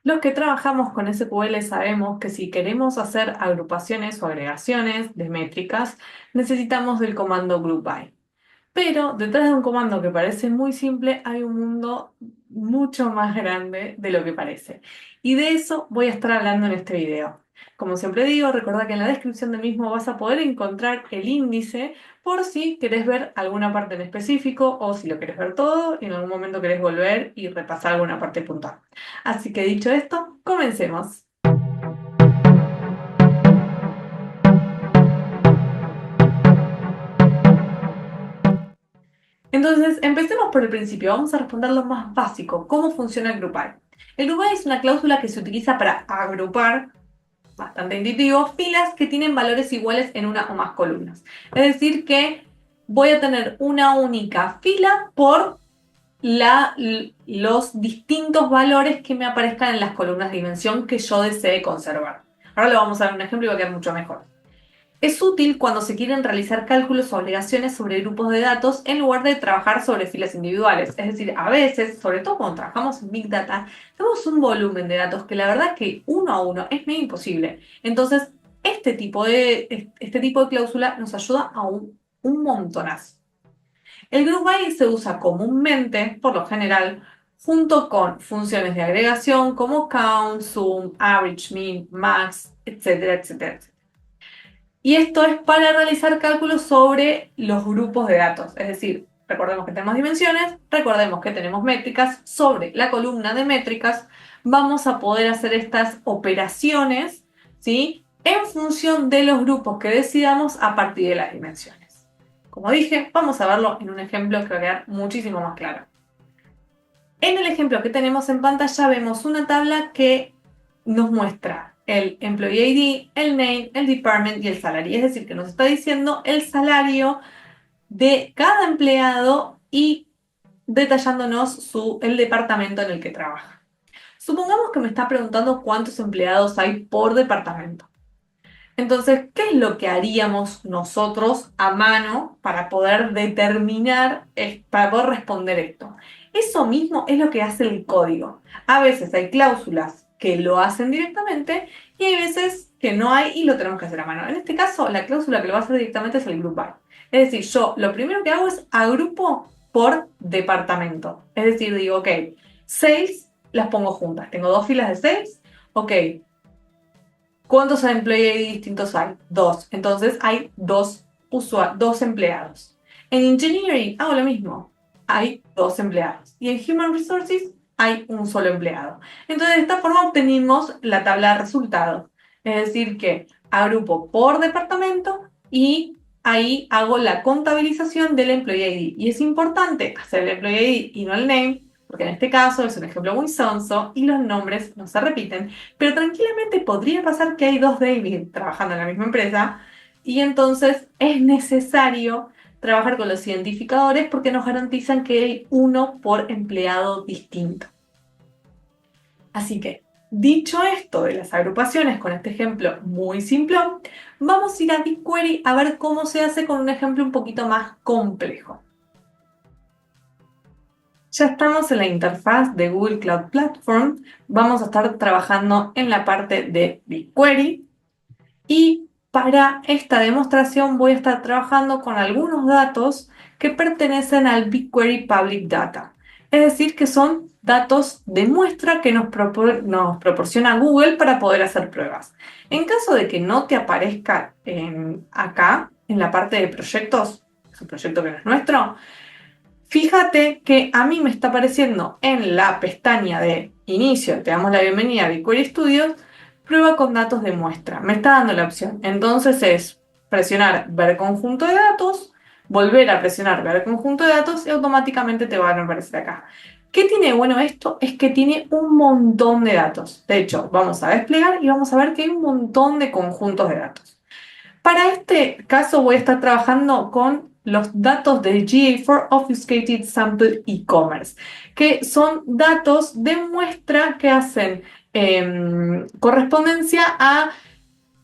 Los que trabajamos con SQL sabemos que si queremos hacer agrupaciones o agregaciones de métricas, necesitamos del comando group by. Pero detrás de un comando que parece muy simple hay un mundo mucho más grande de lo que parece. Y de eso voy a estar hablando en este video. Como siempre digo, recuerda que en la descripción del mismo vas a poder encontrar el índice por si querés ver alguna parte en específico o si lo querés ver todo y en algún momento querés volver y repasar alguna parte puntual. Así que dicho esto, comencemos. Entonces, empecemos por el principio. Vamos a responder lo más básico. ¿Cómo funciona el grupal? El grupal es una cláusula que se utiliza para agrupar, bastante intuitivo, filas que tienen valores iguales en una o más columnas. Es decir, que voy a tener una única fila por los distintos valores que me aparezcan en las columnas de dimensión que yo desee conservar. Ahora le vamos a dar un ejemplo y va a quedar mucho mejor. Es útil cuando se quieren realizar cálculos o obligaciones sobre grupos de datos en lugar de trabajar sobre filas individuales. Es decir, a veces, sobre todo cuando trabajamos en Big Data, tenemos un volumen de datos que la verdad es que uno a uno es medio imposible. Entonces, este tipo de cláusula nos ayuda a un montonazo. El group by se usa comúnmente, por lo general, junto con funciones de agregación como count, sum, average, min, max, etcétera, etcétera, etcétera. Y esto es para realizar cálculos sobre los grupos de datos. Es decir, recordemos que tenemos dimensiones, recordemos que tenemos métricas. Sobre la columna de métricas vamos a poder hacer estas operaciones, ¿sí? En función de los grupos que decidamos a partir de las dimensiones. Como dije, vamos a verlo en un ejemplo que va a quedar muchísimo más claro. En el ejemplo que tenemos en pantalla vemos una tabla que nos muestra el Employee ID, el Name, el Department y el Salary. Es decir, que nos está diciendo el salario de cada empleado y detallándonos el departamento en el que trabaja. Supongamos que me está preguntando cuántos empleados hay por departamento. Entonces, ¿qué es lo que haríamos nosotros a mano para poder determinar, para poder responder esto? Eso mismo es lo que hace el código. A veces hay cláusulas que lo hacen directamente y hay veces que no hay y lo tenemos que hacer a mano. En este caso, la cláusula que lo va a hacer directamente es el group by. Es decir, yo lo primero que hago es agrupo por departamento. Es decir, digo, ok, sales las pongo juntas. Tengo dos filas de sales. Ok, ¿cuántos employee ID distintos hay? Dos. Entonces hay dos empleados. En Engineering hago lo mismo. Hay dos empleados. Y en Human Resources hay un solo empleado. Entonces de esta forma obtenemos la tabla de resultados. Es decir, que agrupo por departamento y ahí hago la contabilización del Employee ID. Y es importante hacer el Employee ID y no el name, porque en este caso es un ejemplo muy sonso y los nombres no se repiten. Pero tranquilamente podría pasar que hay dos David trabajando en la misma empresa y entonces es necesario trabajar con los identificadores porque nos garantizan que hay uno por empleado distinto. Así que, dicho esto de las agrupaciones con este ejemplo muy simple, vamos a ir a BigQuery a ver cómo se hace con un ejemplo un poquito más complejo. Ya estamos en la interfaz de Google Cloud Platform. Vamos a estar trabajando en la parte de BigQuery. Y para esta demostración voy a estar trabajando con algunos datos que pertenecen al BigQuery Public Data. Es decir, que son datos de muestra que nos proporciona Google para poder hacer pruebas. En caso de que no te aparezca acá, en la parte de proyectos, es un proyecto que no es nuestro, fíjate que a mí me está apareciendo en la pestaña de inicio, te damos la bienvenida a BigQuery Studio, prueba con datos de muestra. Me está dando la opción. Entonces es presionar ver conjunto de datos, volver a presionar ver conjunto de datos y automáticamente te van a aparecer acá. ¿Qué tiene bueno esto? Es que tiene un montón de datos. De hecho, vamos a desplegar y vamos a ver que hay un montón de conjuntos de datos. Para este caso voy a estar trabajando con los datos del GA4 Obfuscated Sample E-Commerce, que son datos de muestra que hacen correspondencia a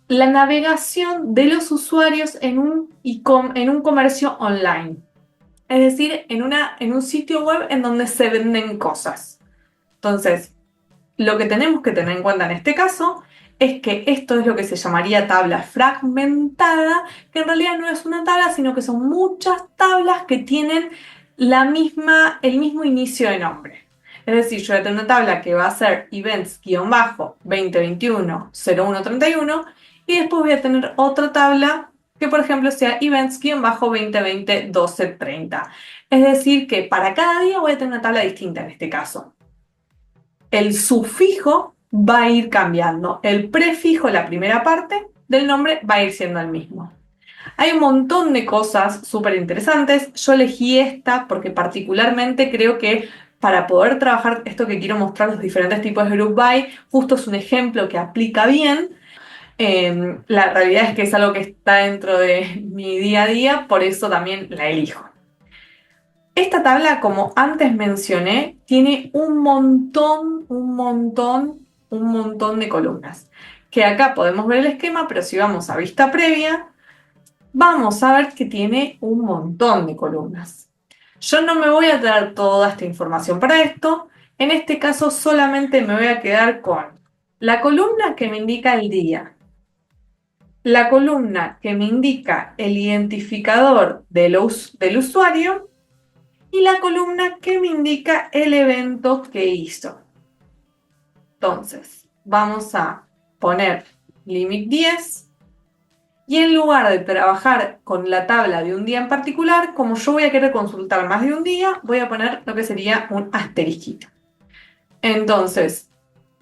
la navegación de los usuarios en un comercio online. Es decir, en un sitio web en donde se venden cosas. Entonces, lo que tenemos que tener en cuenta en este caso es que esto es lo que se llamaría tabla fragmentada, que en realidad no es una tabla, sino que son muchas tablas que tienen el mismo inicio de nombre. Es decir, yo voy a tener una tabla que va a ser events-2021-0131 y después voy a tener otra tabla que, por ejemplo, sea events-2020-1230. Es decir, que para cada día voy a tener una tabla distinta en este caso. El sufijo va a ir cambiando. El prefijo, la primera parte del nombre, va a ir siendo el mismo. Hay un montón de cosas súper interesantes. Yo elegí esta porque particularmente creo que para poder trabajar esto que quiero mostrar, los diferentes tipos de group by, justo es un ejemplo que aplica bien. La realidad es que es algo que está dentro de mi día a día, por eso también la elijo. Esta tabla, como antes mencioné, tiene un montón de columnas. Que acá podemos ver el esquema, pero si vamos a vista previa, vamos a ver que tiene un montón de columnas. Yo no me voy a traer toda esta información para esto. En este caso solamente me voy a quedar con la columna que me indica el día, la columna que me indica el identificador del usuario y la columna que me indica el evento que hizo. Entonces, vamos a poner limit 10 y en lugar de trabajar con la tabla de un día en particular, como yo voy a querer consultar más de un día, voy a poner lo que sería un asterisquito. Entonces,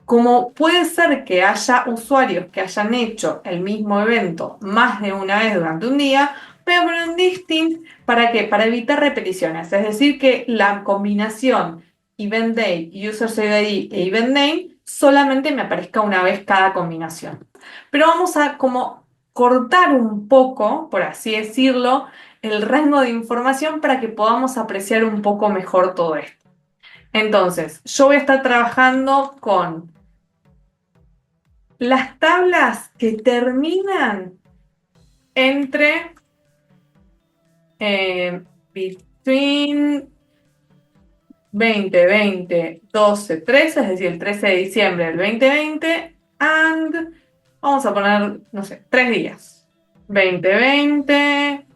como puede ser que haya usuarios que hayan hecho el mismo evento más de una vez durante un día, voy a poner un distinct, ¿para qué? Para evitar repeticiones, es decir, que la combinación event date, user save ID e event name solamente me aparezca una vez cada combinación. Pero vamos a como cortar un poco, por así decirlo, el rango de información para que podamos apreciar un poco mejor todo esto. Entonces, yo voy a estar trabajando con las tablas que terminan entre between 2020, 12, 13, es decir, el 13 de diciembre del 2020, and vamos a poner, no sé, 3 días. 2020,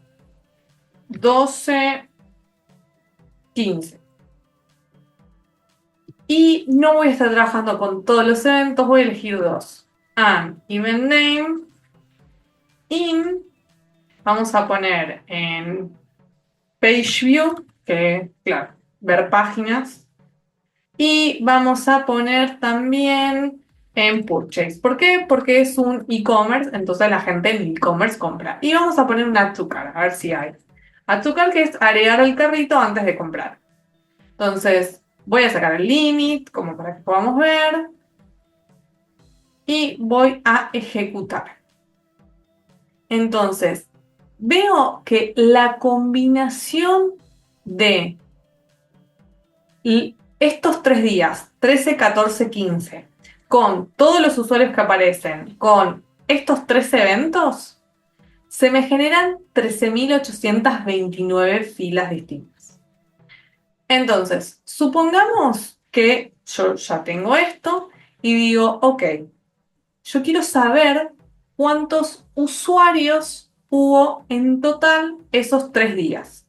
12, 15. Y no voy a estar trabajando con todos los eventos, voy a elegir dos. And event name in, vamos a poner en page view, que claro, ver páginas. Y vamos a poner también en purchase. ¿Por qué? Porque es un e-commerce, entonces la gente en e-commerce compra. Y vamos a poner un add to cart, a ver si hay. Add to cart, que es agregar al carrito antes de comprar. Entonces, voy a sacar el limit, como para que podamos ver. Y voy a ejecutar. Entonces, veo que la combinación de estos 3 días, 13, 14, 15, con todos los usuarios que aparecen, con estos 3 eventos, se me generan 13.829 filas distintas. Entonces, supongamos que yo ya tengo esto y digo, ok, yo quiero saber cuántos usuarios hubo en total esos 3 días.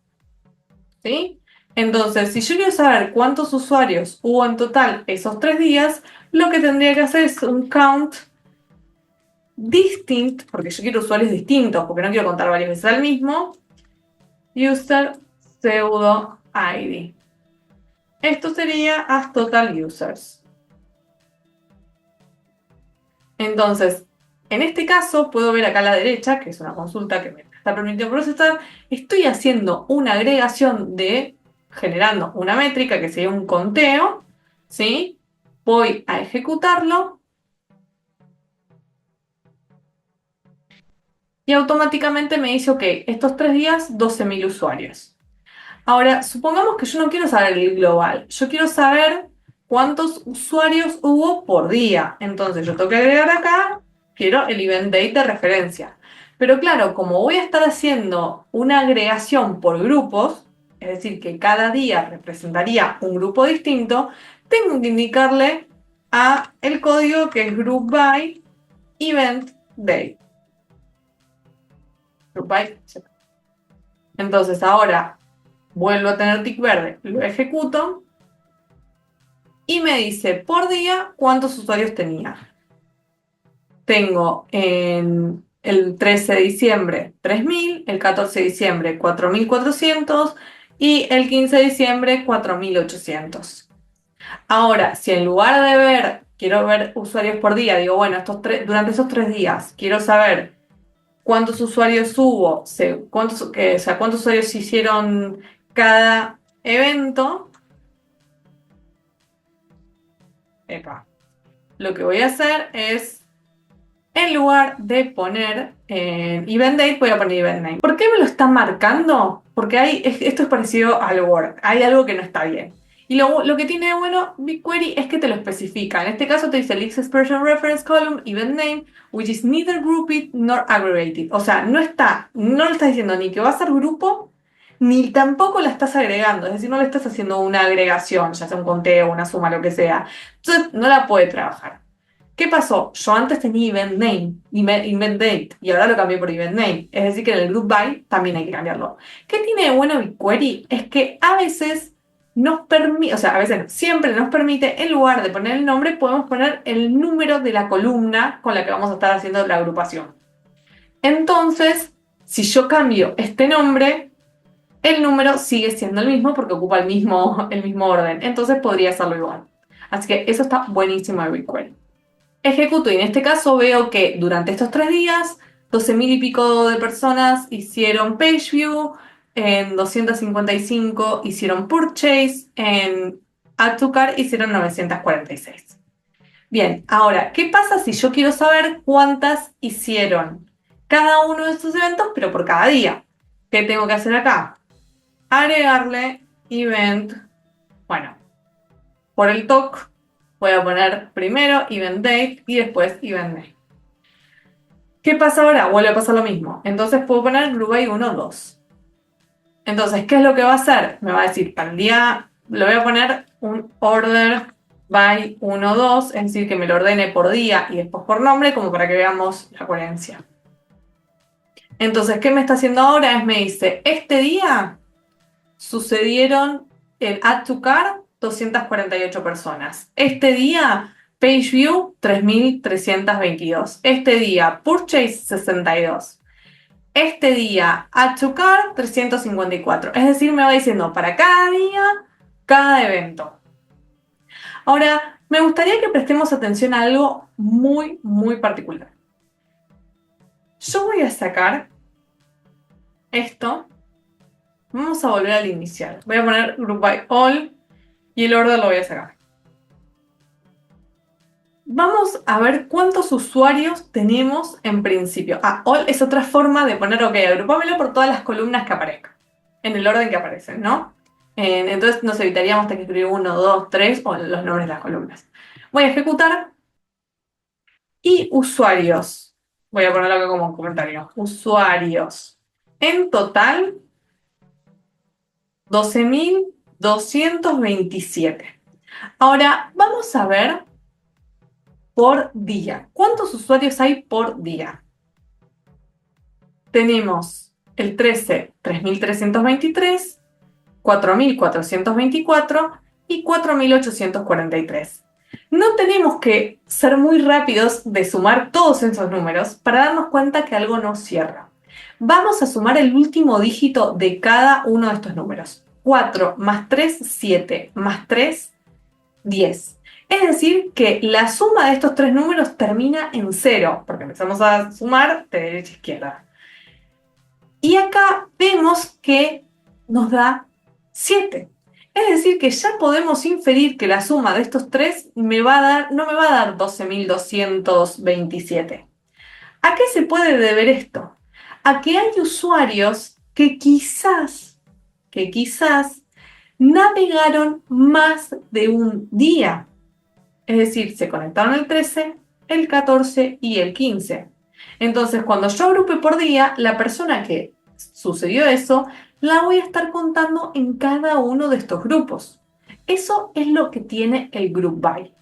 ¿Sí? Entonces, si yo quiero saber cuántos usuarios hubo en total esos 3 días, lo que tendría que hacer es un count distinct, porque yo quiero usuarios distintos, porque no quiero contar varias veces al mismo, user pseudo ID. Esto sería as total users. Entonces, en este caso, puedo ver acá a la derecha, que es una consulta que me está permitiendo procesar, estoy haciendo una agregación generando una métrica que sería un conteo, ¿sí? Voy a ejecutarlo y automáticamente me dice, ok, estos 3 días, 12.000 usuarios. Ahora, supongamos que yo no quiero saber el global, yo quiero saber cuántos usuarios hubo por día. Entonces yo tengo que agregar acá, quiero el event date de referencia. Pero claro, como voy a estar haciendo una agregación por grupos, es decir, que cada día representaría un grupo distinto, tengo que indicarle a el código que es group by event date. Group by. Entonces ahora vuelvo a tener tick verde, lo ejecuto y me dice por día cuántos usuarios tenía. Tengo en el 13 de diciembre 3.000, el 14 de diciembre 4.400 y el 15 de diciembre 4.800. Ahora, si en lugar de quiero ver usuarios por día, digo, bueno, durante esos 3 días quiero saber cuántos usuarios hubo, cuántos usuarios hicieron cada evento. Lo que voy a hacer es, en lugar de poner event date, voy a poner event name. ¿Por qué me lo está marcando? Porque esto es parecido al Word, hay algo que no está bien. Y lo que tiene de bueno BigQuery es que te lo especifica. En este caso te dice List Expression Reference Column, event name, which is neither grouped nor aggregated. O sea, no le está diciendo ni que va a ser grupo, ni tampoco la estás agregando. Es decir, no le estás haciendo una agregación, ya sea un conteo, una suma, lo que sea. Entonces, no la puede trabajar. ¿Qué pasó? Yo antes tenía event name, event date, y ahora lo cambié por event name. Es decir, que en el group by también hay que cambiarlo. ¿Qué tiene de bueno BigQuery? Es que a veces nos permite, o sea, a veces no, siempre nos permite, en lugar de poner el nombre, podemos poner el número de la columna con la que vamos a estar haciendo la agrupación. Entonces, si yo cambio este nombre, el número sigue siendo el mismo porque ocupa el mismo orden. Entonces podría hacerlo igual. Así que eso está buenísimo de BigQuery. Ejecuto y en este caso veo que durante estos 3 días 12.000 y pico de personas hicieron page view, en 255 hicieron purchase, en add to cart hicieron 946. Bien, ahora, ¿qué pasa si yo quiero saber cuántas hicieron cada uno de estos eventos, pero por cada día? ¿Qué tengo que hacer acá? Agregarle event, bueno, por el talk voy a poner primero event date y después event name. ¿Qué pasa ahora? Vuelve a pasar lo mismo. Entonces puedo poner group by 1, 2. Entonces, ¿qué es lo que va a hacer? Me va a decir, para el día, le voy a poner un order by 1, 2, es decir, que me lo ordene por día y después por nombre, como para que veamos la coherencia. Entonces, ¿qué me está haciendo ahora? Me dice, este día sucedieron el add to cart 248 personas. Este día, page view 3.322. Este día, purchase 62. Este día, add to cart 354. Es decir, me va diciendo para cada día, cada evento. Ahora, me gustaría que prestemos atención a algo muy, muy particular. Yo voy a sacar esto. Vamos a volver al inicial. Voy a poner group by all y el orden lo voy a sacar. Vamos a ver cuántos usuarios tenemos en principio. All es otra forma de poner, ok, agrupámelo por todas las columnas que aparezcan, en el orden que aparecen, ¿no? Entonces nos evitaríamos tener que escribir 1, 2, 3 o los nombres de las columnas. Voy a ejecutar y usuarios. Voy a ponerlo acá como un comentario. Usuarios. En total, 12.227. Ahora, vamos a ver por día. ¿Cuántos usuarios hay por día? Tenemos el 13, 3.323, 4.424 y 4.843. No tenemos que ser muy rápidos de sumar todos esos números para darnos cuenta que algo no cierra. Vamos a sumar el último dígito de cada uno de estos números. 4 más 3, 7, más 3, 10. Es decir, que la suma de estos 3 números termina en 0, porque empezamos a sumar de derecha a izquierda. Y acá vemos que nos da 7. Es decir, que ya podemos inferir que la suma de estos 3 no me va a dar 12.227. ¿A qué se puede deber esto? A que hay usuarios que quizás navegaron más de un día. Es decir, se conectaron el 13, el 14 y el 15. Entonces, cuando yo agrupe por día, la persona que sucedió eso, la voy a estar contando en cada uno de estos grupos. Eso es lo que tiene el group by.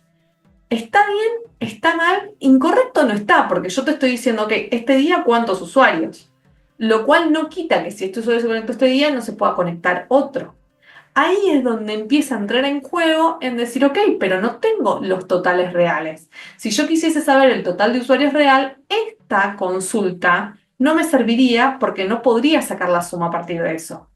¿Está bien? ¿Está mal? Incorrecto no está, porque yo te estoy diciendo, ok, este día cuántos usuarios. Lo cual no quita que si este usuario se conectó este día no se pueda conectar otro. Ahí es donde empieza a entrar en juego en decir, ok, pero no tengo los totales reales. Si yo quisiese saber el total de usuarios real, esta consulta no me serviría porque no podría sacar la suma a partir de eso.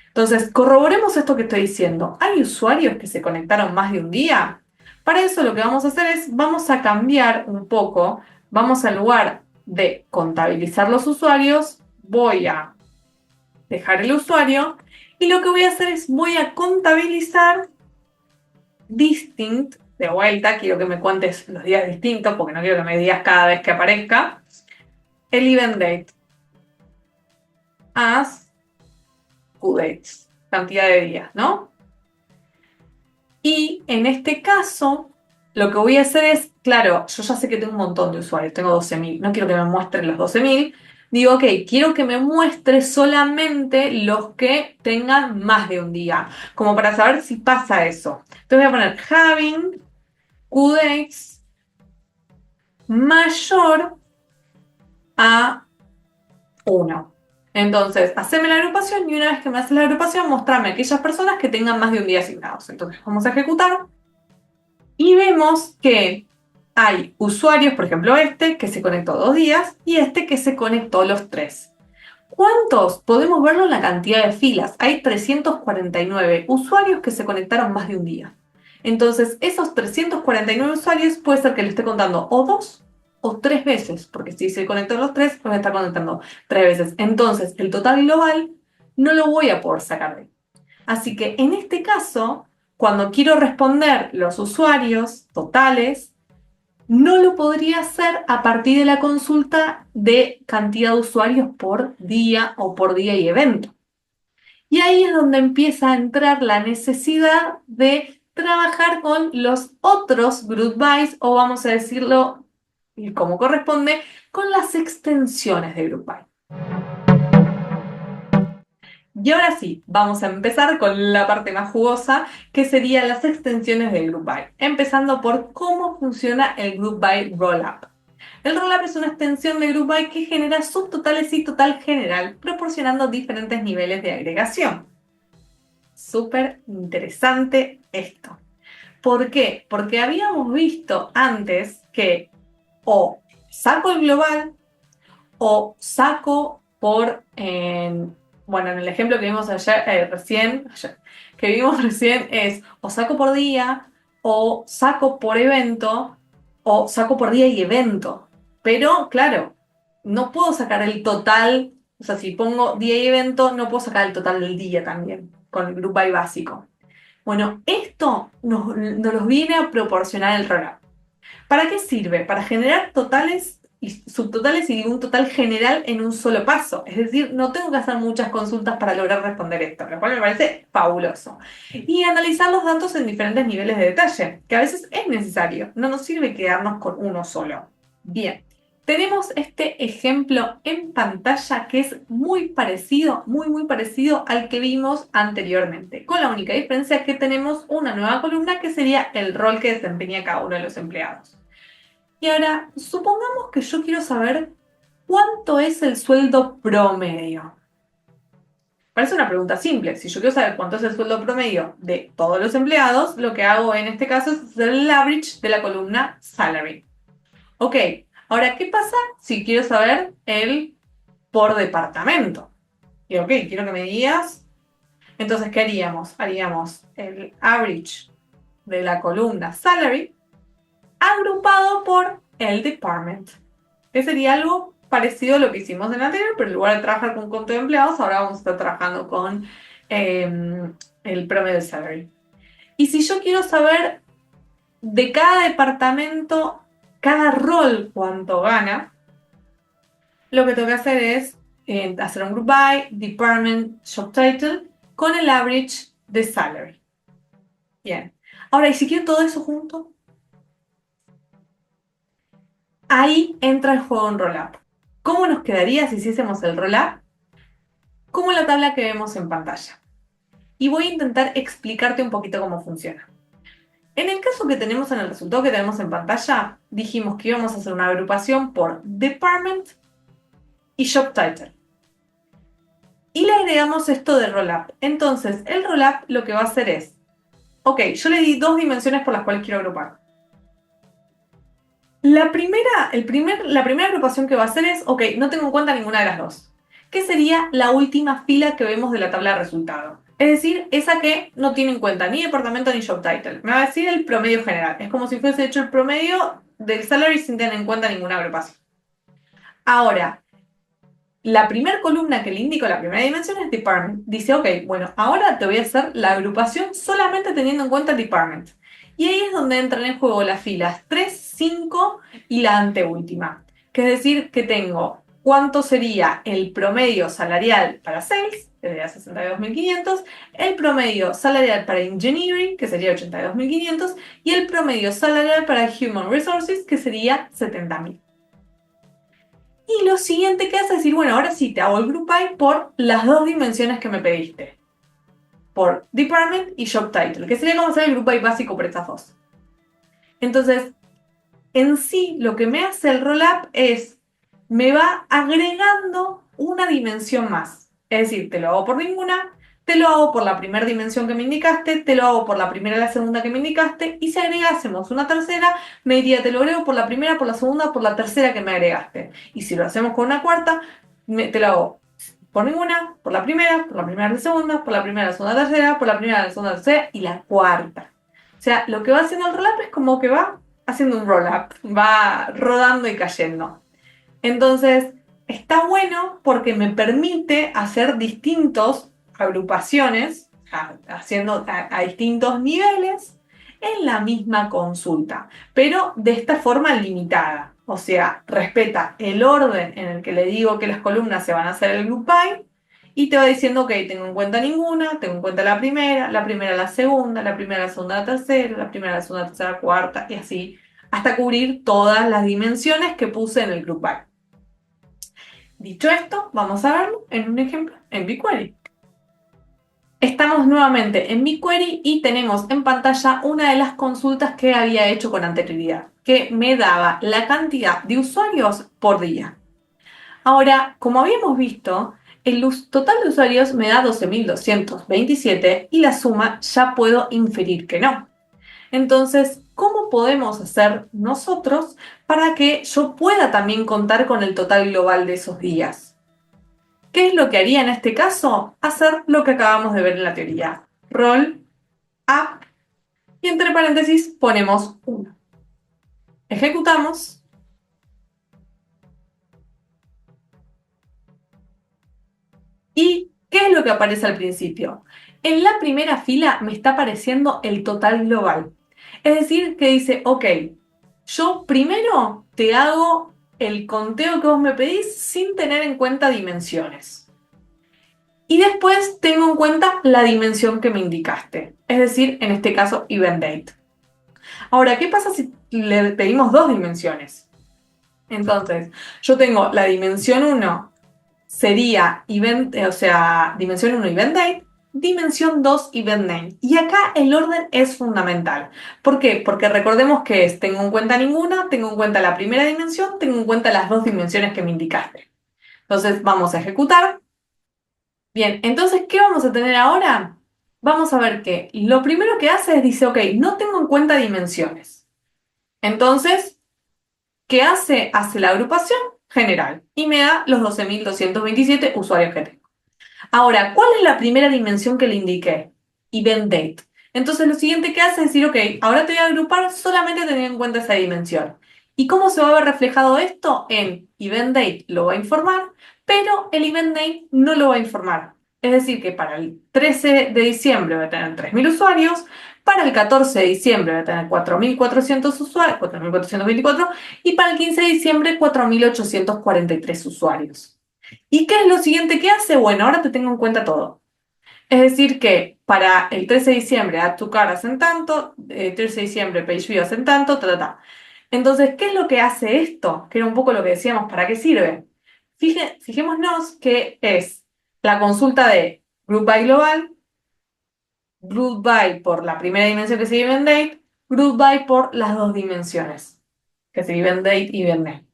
Entonces, corroboremos esto que estoy diciendo. ¿Hay usuarios que se conectaron más de un día? Para eso lo que vamos a hacer es, vamos a cambiar un poco, vamos al lugar de contabilizar los usuarios, voy a dejar el usuario y lo que voy a hacer es voy a contabilizar distinct, de vuelta, quiero que me cuentes los días distintos porque no quiero que me digas cada vez que aparezca, el event date as qdates, cantidad de días, ¿no? Y en este caso, lo que voy a hacer es, claro, yo ya sé que tengo un montón de usuarios, tengo 12.000, no quiero que me muestren los 12.000. Digo, ok, quiero que me muestre solamente los que tengan más de un día, como para saber si pasa eso. Entonces voy a poner having qdates mayor a 1. Entonces, haceme la agrupación y una vez que me haces la agrupación, mostrame aquellas personas que tengan más de un día asignados. Entonces, vamos a ejecutar. Y vemos que hay usuarios, por ejemplo que se conectó 2 días y este que se conectó los 3. ¿Cuántos? Podemos verlo en la cantidad de filas. Hay 349 usuarios que se conectaron más de un día. Entonces, esos 349 usuarios puede ser que le esté contando o 2 o 3 veces, porque si se conectó los 3, pues me está conectando 3 veces. Entonces, el total global no lo voy a poder sacar de ahí. Así que en este caso, cuando quiero responder los usuarios totales, no lo podría hacer a partir de la consulta de cantidad de usuarios por día o por día y evento. Y ahí es donde empieza a entrar la necesidad de trabajar con los otros group bys, o vamos a decirlo como corresponde, con las extensiones de group by. Y ahora sí, vamos a empezar con la parte más jugosa, que serían las extensiones de Group By, empezando por cómo funciona el Group By Rollup. El Rollup es una extensión de Group By que genera subtotales y total general, proporcionando diferentes niveles de agregación. Súper interesante esto. ¿Por qué? Porque habíamos visto antes que o saco el global o saco por... bueno, en el ejemplo que vimos que vimos recién es o saco por día, o saco por evento, o saco por día y evento. Pero, claro, no puedo sacar el total, o sea, si pongo día y evento, no puedo sacar el total del día también, con el group by básico. Bueno, esto nos los viene a proporcionar el rollup. ¿Para qué sirve? Para generar totales y subtotales y un total general en un solo paso. Es decir, no tengo que hacer muchas consultas para lograr responder esto, lo cual me parece fabuloso. Y analizar los datos en diferentes niveles de detalle, que a veces es necesario. No nos sirve quedarnos con uno solo. Bien. Tenemos este ejemplo en pantalla que es muy parecido, muy parecido al que vimos anteriormente, con la única diferencia que tenemos una nueva columna que sería el rol que desempeña cada uno de los empleados. Y ahora, supongamos que yo quiero saber cuánto es el sueldo promedio. Parece una pregunta simple. Si yo quiero saber cuánto es el sueldo promedio de todos los empleados, lo que hago en este caso es hacer el average de la columna salary. Ok, ahora, ¿qué pasa si quiero saber el por departamento? Y ok, quiero que me digas. Entonces, ¿qué haríamos? Haríamos el average de la columna salary agrupado por el department, que sería algo parecido a lo que hicimos en el anterior, pero en lugar de trabajar con conto de empleados, ahora vamos a estar trabajando con el promedio de salary. Y si yo quiero saber de cada departamento, cada rol cuánto gana, lo que tengo que hacer es hacer un group by, department, job title, con el average de salary. Bien. Ahora, ¿y si quiero todo eso junto? Ahí entra el juego en rollup. ¿Cómo nos quedaría si hiciésemos el rollup? Como la tabla que vemos en pantalla. Y voy a intentar explicarte un poquito cómo funciona. En el caso que tenemos en el resultado que tenemos en pantalla, dijimos que íbamos a hacer una agrupación por department y job title. Y le agregamos esto de rollup. Entonces, el rollup lo que va a hacer es, ok, yo le di dos dimensiones por las cuales quiero agrupar. La primera agrupación que va a hacer es, ok, no tengo en cuenta ninguna de las dos, que sería la última fila que vemos de la tabla de resultado. Es decir, esa que no tiene en cuenta ni departamento ni job title. Me va a decir el promedio general. Es como si fuese hecho el promedio del salary sin tener en cuenta ninguna agrupación. Ahora, la primera columna que le indico la primera dimensión es department. Dice, ok, bueno, ahora te voy a hacer la agrupación solamente teniendo en cuenta el department. Y ahí es donde entran en juego las filas 3, 5 y la anteúltima. Que es decir, que tengo cuánto sería el promedio salarial para sales, que sería 62.500, el promedio salarial para engineering, que sería 82.500, y el promedio salarial para human resources, que sería 70.000. Y lo siguiente que hace es decir, bueno, ahora sí te hago el group by por las dos dimensiones que me pediste. Por department y job title, que sería como hacer el group by básico por estas dos. Entonces, en sí, lo que me hace el rollup es, me va agregando una dimensión más. Es decir, te lo hago por ninguna, te lo hago por la primera dimensión que me indicaste, te lo hago por la primera y la segunda que me indicaste, y si agregásemos una tercera, me diría, te lo agrego por la primera, por la segunda, por la tercera que me agregaste. Y si lo hacemos con una cuarta, te lo hago por ninguna, por la primera, la segunda, por la primera, la segunda, tercera, por la primera, la segunda, tercera y la cuarta. O sea, lo que va haciendo el rollup es como que va haciendo un roll-up, va rodando y cayendo. Entonces, está bueno porque me permite hacer distintas agrupaciones, haciendo a distintos niveles en la misma consulta, pero de esta forma limitada. O sea, respeta el orden en el que le digo que las columnas se van a hacer el group by y te va diciendo, ok, tengo en cuenta ninguna, tengo en cuenta la primera la segunda, la segunda la tercera, la segunda la tercera, cuarta y así hasta cubrir todas las dimensiones que puse en el group by. Dicho esto, vamos a verlo en un ejemplo en BigQuery. Estamos nuevamente en BigQuery y tenemos en pantalla una de las consultas que había hecho con anterioridad, que me daba la cantidad de usuarios por día. Ahora, como habíamos visto, el total de usuarios me da 12.227 y la suma ya puedo inferir que no. Entonces, ¿cómo podemos hacer nosotros para que yo pueda también contar con el total global de esos días? ¿Qué es lo que haría en este caso? Hacer lo que acabamos de ver en la teoría. Roll up y entre paréntesis ponemos 1. Ejecutamos. ¿Y qué es lo que aparece al principio? En la primera fila me está apareciendo el total global. Es decir, que dice, ok, yo primero te hago el conteo que vos me pedís sin tener en cuenta dimensiones. Y después tengo en cuenta la dimensión que me indicaste. Es decir, en este caso, event date. Ahora, ¿qué pasa si le pedimos dos dimensiones? Entonces, yo tengo la dimensión 1 sería event, o sea, dimensión 1 event date, dimensión 2 event name. Y acá el orden es fundamental. ¿Por qué? Porque recordemos que es, tengo en cuenta ninguna, tengo en cuenta la primera dimensión, tengo en cuenta las dos dimensiones que me indicaste. Entonces vamos a ejecutar. Bien, entonces, ¿qué vamos a tener ahora? Vamos a ver que lo primero que hace es, dice, ok, no tengo en cuenta dimensiones. Entonces, ¿qué hace? Hace la agrupación general y me da los 12.227 usuarios que tengo. Ahora, ¿cuál es la primera dimensión que le indiqué? Event date. Entonces lo siguiente que hace es decir, ok, ahora te voy a agrupar solamente teniendo en cuenta esa dimensión. ¿Y cómo se va a ver reflejado esto? En event date lo va a informar, pero el event name no lo va a informar. Es decir, que para el 13 de diciembre va a tener 3.000 usuarios, para el 14 de diciembre va a tener 4.400 usuarios, 4.424, y para el 15 de diciembre 4.843 usuarios. ¿Y qué es lo siguiente que hace? Bueno, ahora te tengo en cuenta todo. Es decir que para el 13 de diciembre Add to Cart hacen tanto, 13 de diciembre PageView hacen tanto, Entonces, ¿qué es lo que hace esto? Que era un poco lo que decíamos, ¿para qué sirve? Fijémonos que es la consulta de Group by Global, Group by por la primera dimensión que se llama Event Date, Group by por las dos dimensiones, que es event date y event name.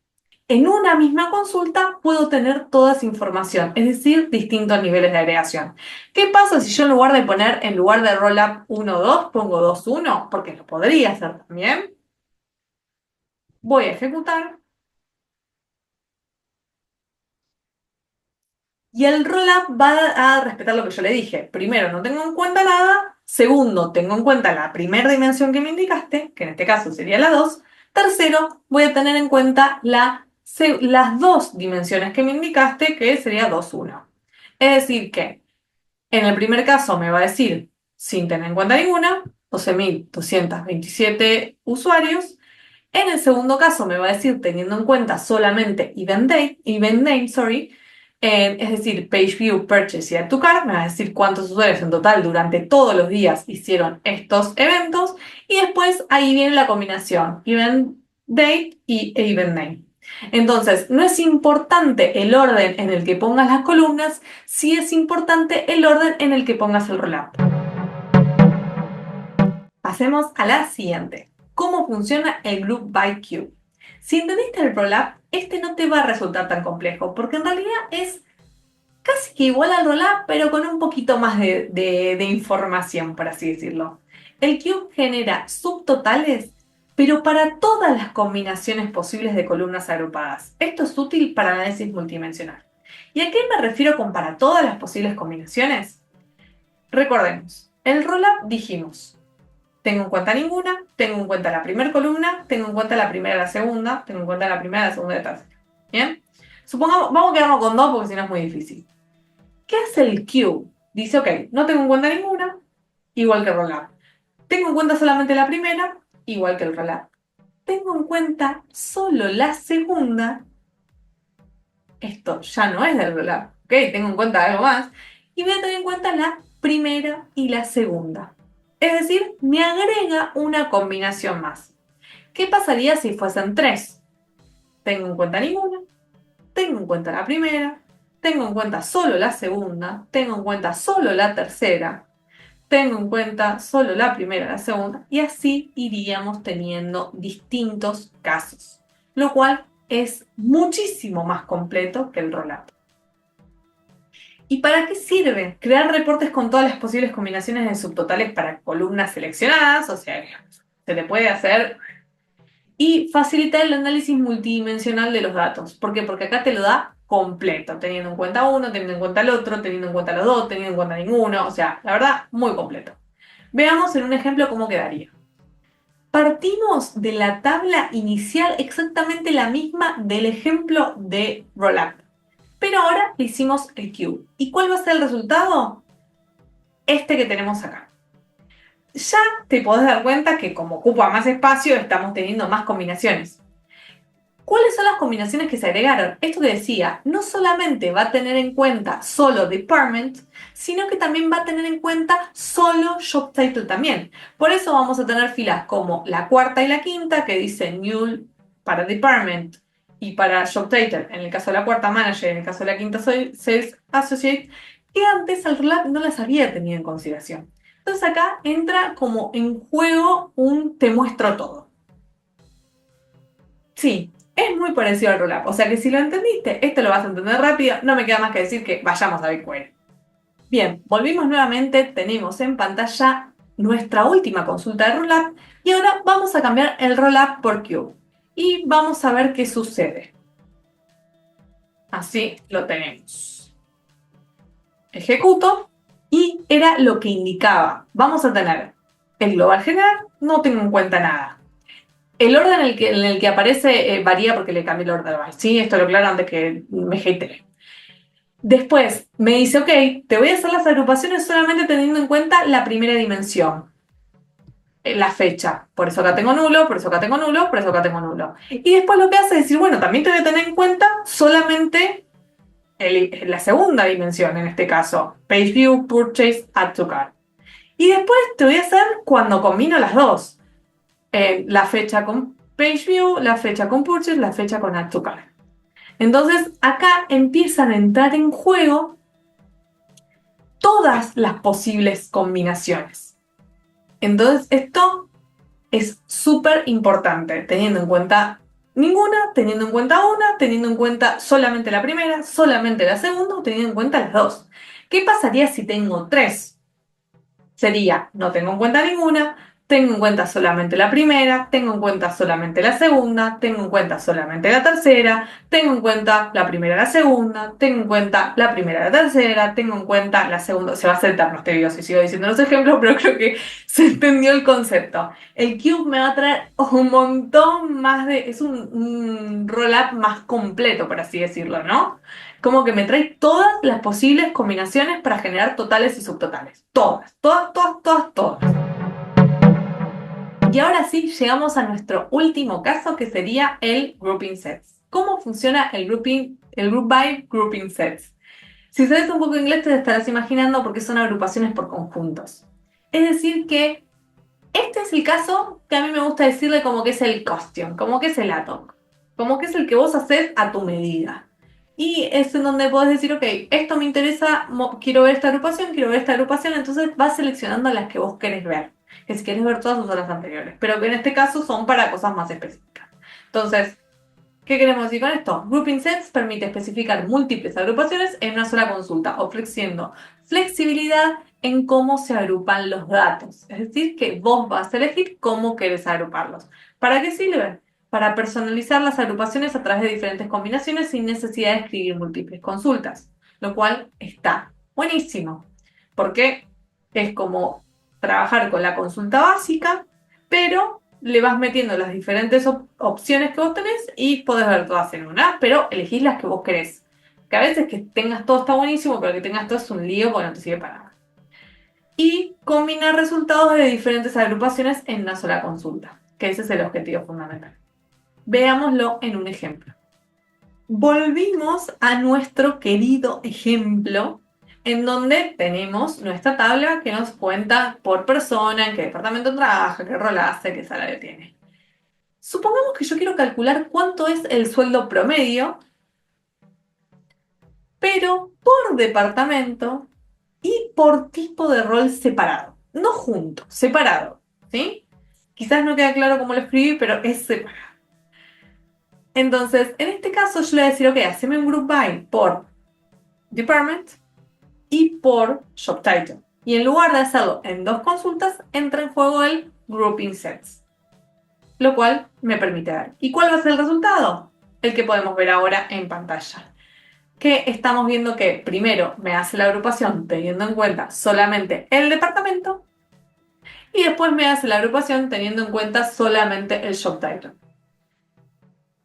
En una misma consulta puedo tener toda esa información, es decir, distintos niveles de agregación. ¿Qué pasa si yo en lugar de rollup 1.2, pongo 2.1? Porque lo podría hacer también. Voy a ejecutar. Y el rollup va a respetar lo que yo le dije. Primero, no tengo en cuenta nada. Segundo, tengo en cuenta la primera dimensión que me indicaste, que en este caso sería la 2. Tercero, voy a tener en cuenta las dos dimensiones que me indicaste, que sería 2,1. Es decir, que en el primer caso me va a decir, sin tener en cuenta ninguna, 12.227 usuarios. En el segundo caso me va a decir teniendo en cuenta solamente event name, sorry, es decir, page view, purchase y add to cart, me va a decir cuántos usuarios en total durante todos los días hicieron estos eventos y después ahí viene la combinación event date y event name. Entonces, no es importante el orden en el que pongas las columnas, sí es importante el orden en el que pongas el rollup. Pasemos a la siguiente. ¿Cómo funciona el Group by Queue? Si entendiste el rollup, este no te va a resultar tan complejo, porque en realidad es casi que igual al rollup, pero con un poquito más de información, por así decirlo. El queue genera subtotales, pero para todas las combinaciones posibles de columnas agrupadas. Esto es útil para análisis multidimensional. ¿Y a qué me refiero con para todas las posibles combinaciones? Recordemos, el rollup dijimos, tengo en cuenta ninguna, tengo en cuenta la primera columna, tengo en cuenta la primera y la segunda, tengo en cuenta la primera, la segunda y la tercera. ¿Bien? Supongamos, vamos a quedarnos con dos porque si no es muy difícil. ¿Qué hace el queue? Dice, ok, no tengo en cuenta ninguna, igual que el rollup. Tengo en cuenta solamente la primera, igual que el rollup. Tengo en cuenta solo la segunda, esto ya no es del rollup, ok, tengo en cuenta algo más, y voy a tener en cuenta la primera y la segunda. Es decir, me agrega una combinación más. ¿Qué pasaría si fuesen tres? Tengo en cuenta ninguna, tengo en cuenta la primera, tengo en cuenta solo la segunda, tengo en cuenta solo la tercera, tengo en cuenta solo la primera y la segunda, y así iríamos teniendo distintos casos, lo cual es muchísimo más completo que el rollup. ¿Y para qué sirve? Crear reportes con todas las posibles combinaciones de subtotales para columnas seleccionadas, o sea, se le puede hacer, y facilitar el análisis multidimensional de los datos. ¿Por qué? Porque acá te lo da completo, teniendo en cuenta uno, teniendo en cuenta el otro, teniendo en cuenta los dos, teniendo en cuenta ninguno, o sea, la verdad, muy completo. Veamos en un ejemplo cómo quedaría. Partimos de la tabla inicial exactamente la misma del ejemplo de rollup, pero ahora le hicimos el queue. ¿Y cuál va a ser el resultado? Este que tenemos acá. Ya te podés dar cuenta que como ocupa más espacio, estamos teniendo más combinaciones. ¿Cuáles son las combinaciones que se agregaron? Esto que decía, no solamente va a tener en cuenta solo department, sino que también va a tener en cuenta solo job title también. Por eso vamos a tener filas como la cuarta y la quinta que dicen new para department y para job title, en el caso de la cuarta manager, en el caso de la quinta sales associate, que antes al rollup no las había tenido en consideración. Entonces acá entra como en juego un te muestro todo. Sí, es muy parecido al rollup. O sea que si lo entendiste, esto lo vas a entender rápido. No me queda más que decir que vayamos a BigQuery. Bien, volvimos nuevamente. Tenemos en pantalla nuestra última consulta de rollup. Y ahora vamos a cambiar el rollup por queue. Y vamos a ver qué sucede. Así lo tenemos. Ejecuto. Y era lo que indicaba. Vamos a tener el global general. No tengo en cuenta nada. El orden en el que aparece varía porque le cambié el orden. ¿Sí? Esto lo aclaro antes que me hatee. Después me dice, ok, te voy a hacer las agrupaciones solamente teniendo en cuenta la primera dimensión, la fecha. Por eso acá tengo nulo, por eso acá tengo nulo, por eso acá tengo nulo. Y después lo que hace es decir, bueno, también te voy a tener en cuenta solamente la segunda dimensión, en este caso, page view, purchase, add to cart. Y después te voy a hacer cuando combino las dos. La fecha con page view, la fecha con purchase, la fecha con add to cart. Entonces acá empiezan a entrar en juego todas las posibles combinaciones. Entonces esto es súper importante, teniendo en cuenta ninguna, teniendo en cuenta una, teniendo en cuenta solamente la primera, solamente la segunda o teniendo en cuenta las dos. ¿Qué pasaría si tengo tres? Sería, no tengo en cuenta ninguna, tengo en cuenta solamente la primera, tengo en cuenta solamente la segunda, tengo en cuenta solamente la tercera, tengo en cuenta la primera, la segunda, tengo en cuenta la primera, la tercera, tengo en cuenta la segunda. Se va a hacer eterno este video si sigo diciendo los ejemplos, pero creo que se entendió el concepto. El cube me va a traer un montón más de... Es un roll-up más completo, por así decirlo, ¿no? Como que me trae todas las posibles combinaciones para generar totales y subtotales. Todas, todas, todas, todas, todas. Y ahora sí, llegamos a nuestro último caso, que sería el grouping sets. ¿Cómo funciona el group by grouping sets? Si sabes un poco de inglés te estarás imaginando porque son agrupaciones por conjuntos. Es decir que este es el caso que a mí me gusta decirle como que es el costume, como que es el ad hoc, como que es el que vos haces a tu medida. Y es en donde podés decir, ok, esto me interesa, quiero ver esta agrupación, entonces vas seleccionando las que vos querés ver. Que si querés ver todas, usar las anteriores, pero que en este caso son para cosas más específicas. Entonces, ¿qué queremos decir con esto? Grouping sets permite especificar múltiples agrupaciones en una sola consulta, ofreciendo flexibilidad en cómo se agrupan los datos. Es decir, que vos vas a elegir cómo querés agruparlos. ¿Para qué sirve? Para personalizar las agrupaciones a través de diferentes combinaciones sin necesidad de escribir múltiples consultas, lo cual está buenísimo, porque es como trabajar con la consulta básica, pero le vas metiendo las diferentes opciones que vos tenés y podés ver todas en una, pero elegís las que vos querés. Que a veces que tengas todo está buenísimo, pero que tengas todo es un lío porque no te sirve para nada. Y combinar resultados de diferentes agrupaciones en una sola consulta, que ese es el objetivo fundamental. Veámoslo en un ejemplo. Volvimos a nuestro querido ejemplo en donde tenemos nuestra tabla que nos cuenta por persona, en qué departamento trabaja, qué rol hace, qué salario tiene. Supongamos que yo quiero calcular cuánto es el sueldo promedio, pero por departamento y por tipo de rol separado. No junto, separado, ¿sí? Quizás no queda claro cómo lo escribí, pero es separado. Entonces, en este caso yo le voy a decir, ok, haceme un group by por department y por job title. Y en lugar de hacerlo en dos consultas, entra en juego el grouping sets, lo cual me permite ver. ¿Y cuál va a ser el resultado? El que podemos ver ahora en pantalla. Que estamos viendo que primero me hace la agrupación teniendo en cuenta solamente el departamento y después me hace la agrupación teniendo en cuenta solamente el job title.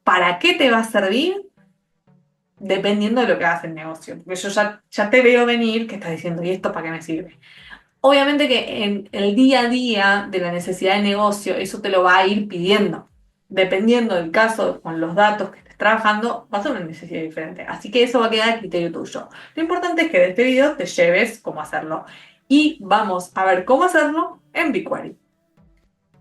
¿Para qué te va a servir? Dependiendo de lo que hagas en negocio. Porque yo ya te veo venir que estás diciendo, ¿y esto para qué me sirve? Obviamente que en el día a día de la necesidad de negocio, eso te lo va a ir pidiendo. Dependiendo del caso, con los datos que estés trabajando, va a ser una necesidad diferente. Así que eso va a quedar a criterio tuyo. Lo importante es que de este video te lleves cómo hacerlo. Y vamos a ver cómo hacerlo en BigQuery.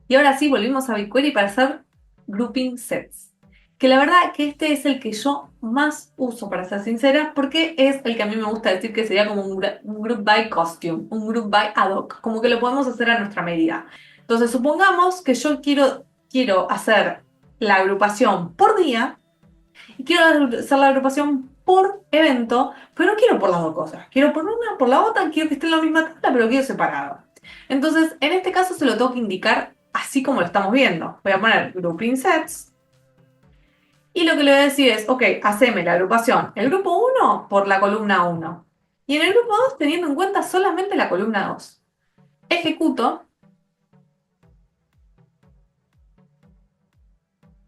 Y ahora sí, volvimos a BigQuery para hacer grouping sets. Que la verdad que este es el que yo más uso, para ser sincera, porque es el que a mí me gusta decir que sería como un group by costume, un group by ad hoc, como que lo podemos hacer a nuestra medida. Entonces, supongamos que yo quiero hacer la agrupación por día y quiero hacer la agrupación por evento, pero no quiero por las dos cosas. Quiero por una, por la otra, quiero que esté en la misma tabla, pero quiero separado. Entonces, en este caso se lo tengo que indicar así como lo estamos viendo. Voy a poner grouping sets. Y lo que le voy a decir es, ok, haceme la agrupación, el grupo 1 por la columna 1. Y en el grupo 2 teniendo en cuenta solamente la columna 2. Ejecuto.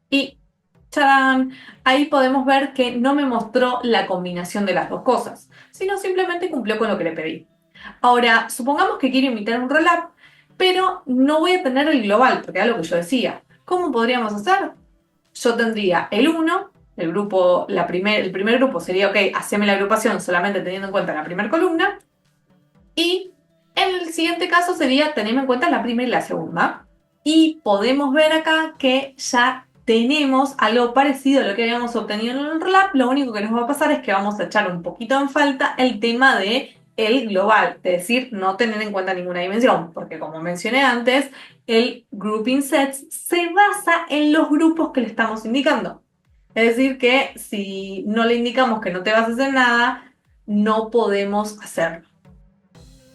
Y ¡charán! Ahí podemos ver que no me mostró la combinación de las dos cosas, sino simplemente cumplió con lo que le pedí. Ahora, supongamos que quiero imitar un rollup, pero no voy a tener el global, porque era lo que yo decía. ¿Cómo podríamos hacer? Yo tendría el 1, el primer grupo sería, ok, haceme la agrupación solamente teniendo en cuenta la primera columna, y en el siguiente caso sería tener en cuenta la primera y la segunda. Y podemos ver acá que ya tenemos algo parecido a lo que habíamos obtenido en el rollup. Lo único que nos va a pasar es que vamos a echar un poquito en falta el tema de el global, es decir, no tener en cuenta ninguna dimensión, porque como mencioné antes, el grouping sets se basa en los grupos que le estamos indicando. Es decir, que si no le indicamos que no te bases en nada, no podemos hacerlo.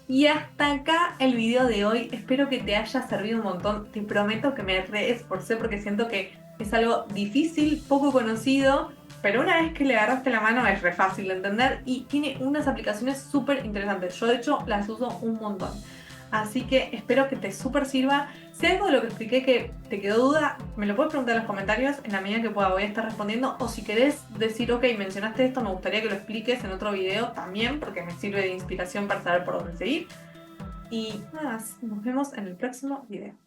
Y hasta acá el video de hoy. Espero que te haya servido un montón. Te prometo que me reesforcé porque siento que es algo difícil, poco conocido, pero una vez que le agarraste la mano es re fácil de entender y tiene unas aplicaciones súper interesantes. Yo de hecho las uso un montón. Así que espero que te súper sirva. Si hay algo de lo que expliqué que te quedó duda, me lo puedes preguntar en los comentarios. En la medida que pueda voy a estar respondiendo. O si querés decir, ok, mencionaste esto, me gustaría que lo expliques en otro video también, porque me sirve de inspiración para saber por dónde seguir. Y nada más, nos vemos en el próximo video.